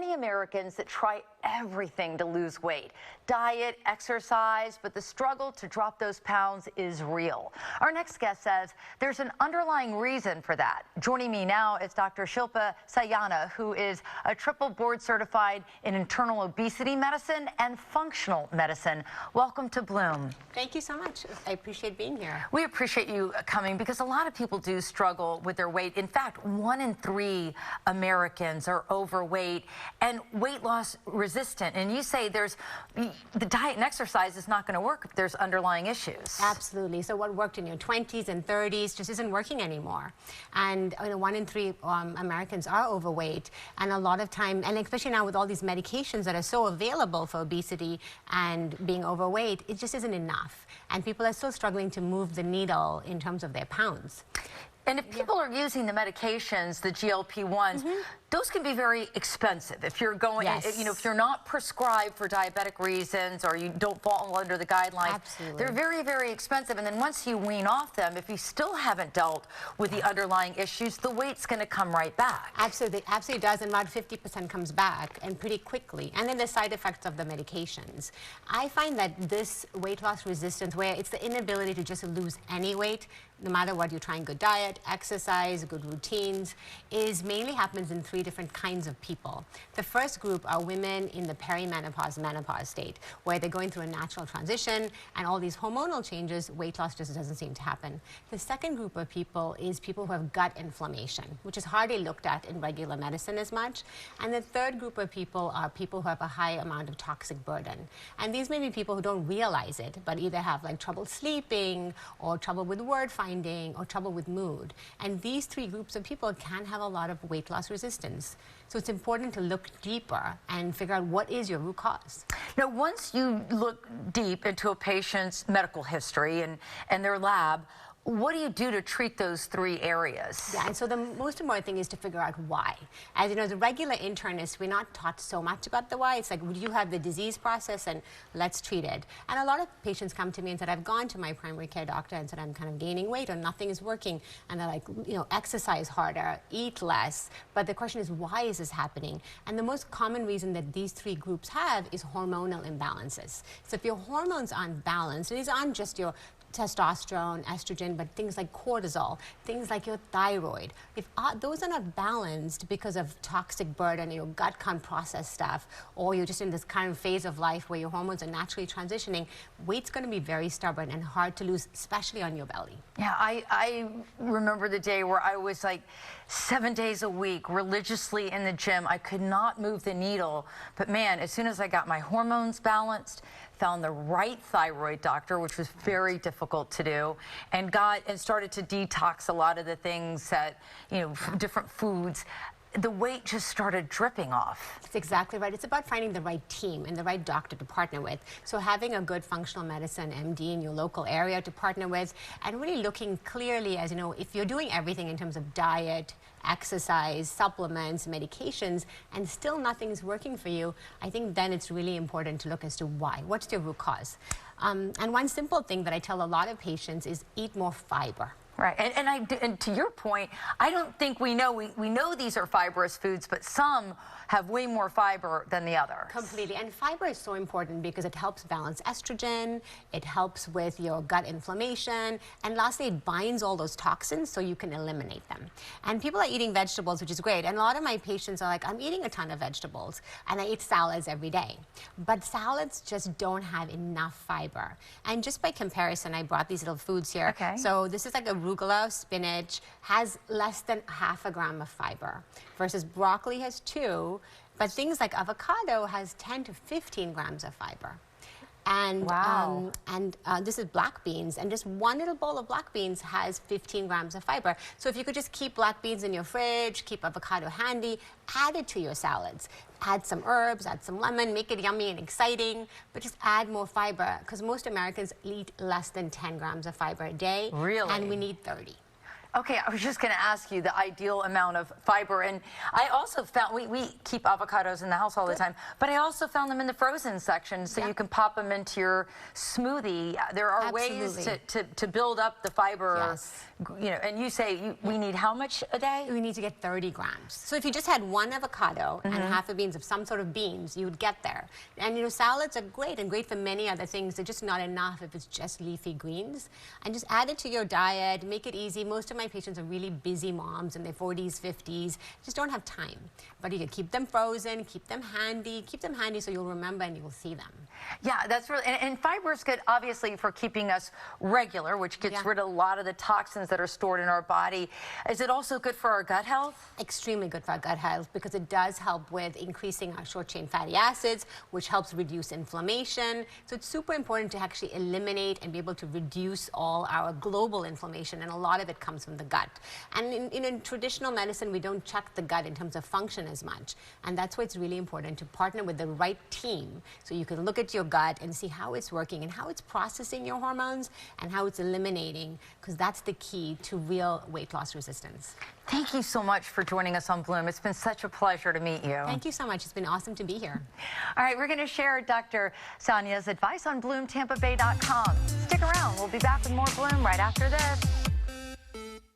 many Americans that try everything to lose weight. Diet, exercise, but the struggle to drop those pounds is real. Our next guest says there's an underlying reason for that. Joining me now is Dr. Shilpa Sayana, who is a triple board certified in internal obesity medicine and functional medicine. Welcome to Bloom. Thank you so much. I appreciate being here. We appreciate you coming because a lot of people do struggle with their weight. In fact, 1 in 3 Americans are overweight and weight loss resistant. And you say there's the diet and exercise is not going to work if there's underlying issues. Absolutely. So what worked in your 20s and 30s just isn't working anymore. And 1 in 3 Americans are overweight. And a lot of time, and especially now with all these medications that are so available for obesity and being overweight, it just isn't enough. And people are still struggling to move the needle in terms of their pounds. And if people are using the medications, the GLP-1s, those can be very expensive. If you're going, if you're not prescribed for diabetic reasons or you don't fall under the guidelines, they're very, very expensive. And then once you wean off them, if you still haven't dealt with the underlying issues, the weight's going to come right back. Absolutely, absolutely does. And about 50% comes back and pretty quickly. And then the side effects of the medications. I find that this weight loss resistance, where it's the inability to just lose any weight, no matter what you're trying, good diet, exercise, good routines, mainly happens in 3 different kinds of people. The first group are women in the perimenopause, menopause state, where they're going through a natural transition and all these hormonal changes, weight loss just doesn't seem to happen. The second group of people is people who have gut inflammation, which is hardly looked at in regular medicine as much. And the third group of people are people who have a high amount of toxic burden. And these may be people who don't realize it, but either have like trouble sleeping or trouble with word finding or trouble with mood. And these 3 groups of people can have a lot of weight loss resistance. So it's important to look deeper and figure out what is your root cause. Now, once you look deep into a patient's medical history and their lab, what do you do to treat those 3 areas? Yeah, and so the most important thing is to figure out why. As you know, as a regular internist, we're not taught so much about the why. It's like, you have the disease process and let's treat it. And a lot of patients come to me and said, I've gone to my primary care doctor and said, I'm kind of gaining weight or nothing is working. And they're like, exercise harder, eat less. But the question is, why is this happening? And the most common reason that these 3 groups have is hormonal imbalances. So if your hormones aren't balanced, and these aren't just your testosterone, estrogen, but things like cortisol, things like your thyroid. If those are not balanced because of toxic burden, gut can't process stuff, or you're just in this kind of phase of life where your hormones are naturally transitioning, weight's going to be very stubborn and hard to lose, especially on your belly. Yeah, I remember the day where I was like 7 days a week religiously in the gym. I could not move the needle, but man, as soon as I got my hormones balanced, found the right thyroid doctor, which was very difficult to do, and started to detox a lot of the things that, different foods, the weight just started dripping off. That's exactly right. It's about finding the right team and the right doctor to partner with. So having a good functional medicine MD in your local area to partner with, and really looking clearly as, if you're doing everything in terms of diet, exercise, supplements, medications, and still nothing's working for you, I think then it's really important to look as to why. What's your root cause? And one simple thing that I tell a lot of patients is eat more fiber. Right, and to your point, I don't think we know these are fibrous foods, but some have way more fiber than the others. Completely, and fiber is so important because it helps balance estrogen, it helps with your gut inflammation, and lastly, it binds all those toxins so you can eliminate them. And people are eating vegetables, which is great, and a lot of my patients are like, I'm eating a ton of vegetables, and I eat salads every day. But salads just don't have enough fiber. And just by comparison, I brought these little foods here. Okay. So this is like arugula, spinach, has less than ½ a gram of fiber, versus broccoli has 2, but things like avocado has 10 to 15 grams of fiber. And, wow. This is black beans, and just one little bowl of black beans has 15 grams of fiber. So if you could just keep black beans in your fridge, keep avocado handy, add it to your salads. Add some herbs, add some lemon, make it yummy and exciting, but just add more fiber, because most Americans eat less than 10 grams of fiber a day. Really? And we need 30. Okay, I was just going to ask you the ideal amount of fiber. And I also found, we keep avocados in the house all the time, but I also found them in the frozen section, so you can pop them into your smoothie. There are ways to build up the fiber. Yes. You know, and you say we need how much a day? We need to get 30 grams. So if you just had one avocado and half a beans of some sort of beans, you would get there. And you know, salads are great and great for many other things. They're just not enough if it's just leafy greens. And just add it to your diet, make it easy. Most of my patients are really busy moms in their 40s, 50s, just don't have time. But you can keep them frozen, keep them handy so you'll remember and you'll see them. Yeah, that's really, and fiber is good, obviously, for keeping us regular, which gets rid of a lot of the toxins that are stored in our body. Is it also good for our gut health? Extremely good for our gut health because it does help with increasing our short-chain fatty acids, which helps reduce inflammation. So it's super important to actually eliminate and be able to reduce all our global inflammation, and a lot of it comes from the gut. And in traditional medicine, we don't check the gut in terms of function as much. And that's why it's really important to partner with the right team so you can look at your gut and see how it's working and how it's processing your hormones and how it's eliminating, because that's the key to real weight loss resistance. Thank you so much for joining us on Bloom. It's been such a pleasure to meet you. Thank you so much. It's been awesome to be here. All right, we're going to share Dr. Sayana's advice on BloomTampaBay.com. Stick around. We'll be back with more Bloom right after this.